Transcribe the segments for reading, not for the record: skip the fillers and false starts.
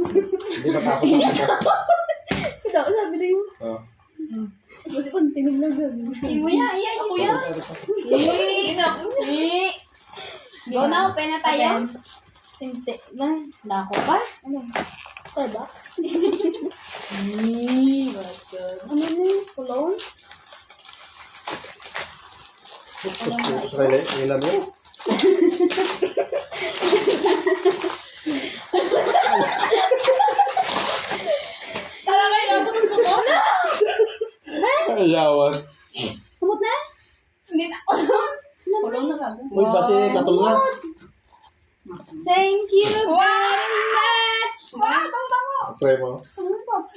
Hindi matapos ang ito. Ito, sabi na yun. Oo. Kasi kung tinig lang gagawin. Hindi mo yan. Iya, Ako isa. yan. Go na, open na tayo. Hindi. Na. Dako pa. Ano? Starbucks? Ano Ano na yun? Cologne? Putos ka ilan mo? Talaga yun, ang putos-putos? Ayawan. Kumot na? Hindi na. Cologne na gagawin. Uy, basi katulong na. Thank you very much! Wow, tama. Try mo.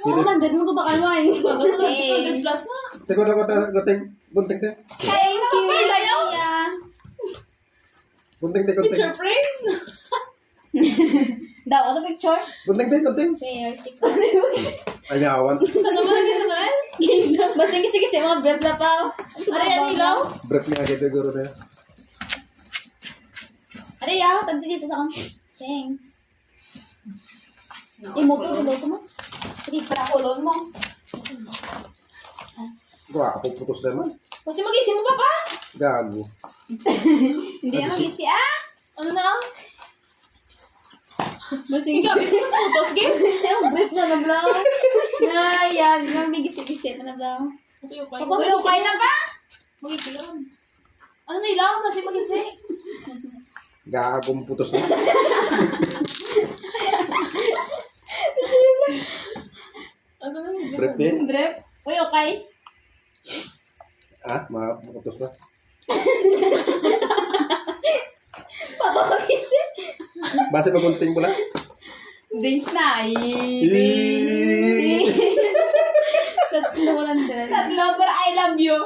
Ano lang, dito mo ba kalway? Okay. Plus na. Teko na gunting. Gunting te. Thank you, Kuya. Gunting te, gunting. Picture frame? Daw, ano picture? Gunting te, gunting. Fair, six. Ayawan. Saan naman ang gano'n na? Basta kasi mga bread na pa. Ano yan, ilaw? Brief niya agad siguro na. Ari, yaw, tagtigis sa akin. Thanks. Imo ko, ilo ko mo. Hindi para kulon mo. Gawa, puputos naman. Kasi mag-isip mo pa pa? Gago. Hindi yan mag-isi, ah. Ano na? Basing Ikaw, ito sa photos game? Kasi ang brief na nablaw. Na, yan. Nang bigisi-bisi na nablaw. Okay, okay. Papa, okay na ba? Mag-isip lang. Ano na ilaw? Kasi mag-isip. Gagong putos na. Ano na? Brief din. Brief. Uy, okay. Ah, maputos na. Papa, mag-isip. Base magunting mo lang. Bench na. Tatlo walang dala. Tatlo, pero I love you.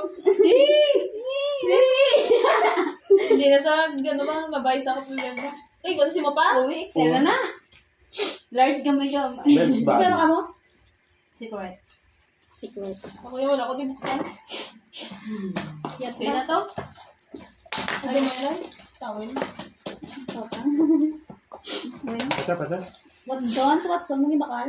Hindi na sa gano'n ba? Nabay sa ako ganda. Eh, kung si mo pa? Uy, excel na. Large gamay ka. Men's bag. Pero ka mo? Secret. Secret. Ako yung wala ko din buksan. Yat Okay na to? Ano mo yan? Tawin. Pasa. What's on? Maging bakal?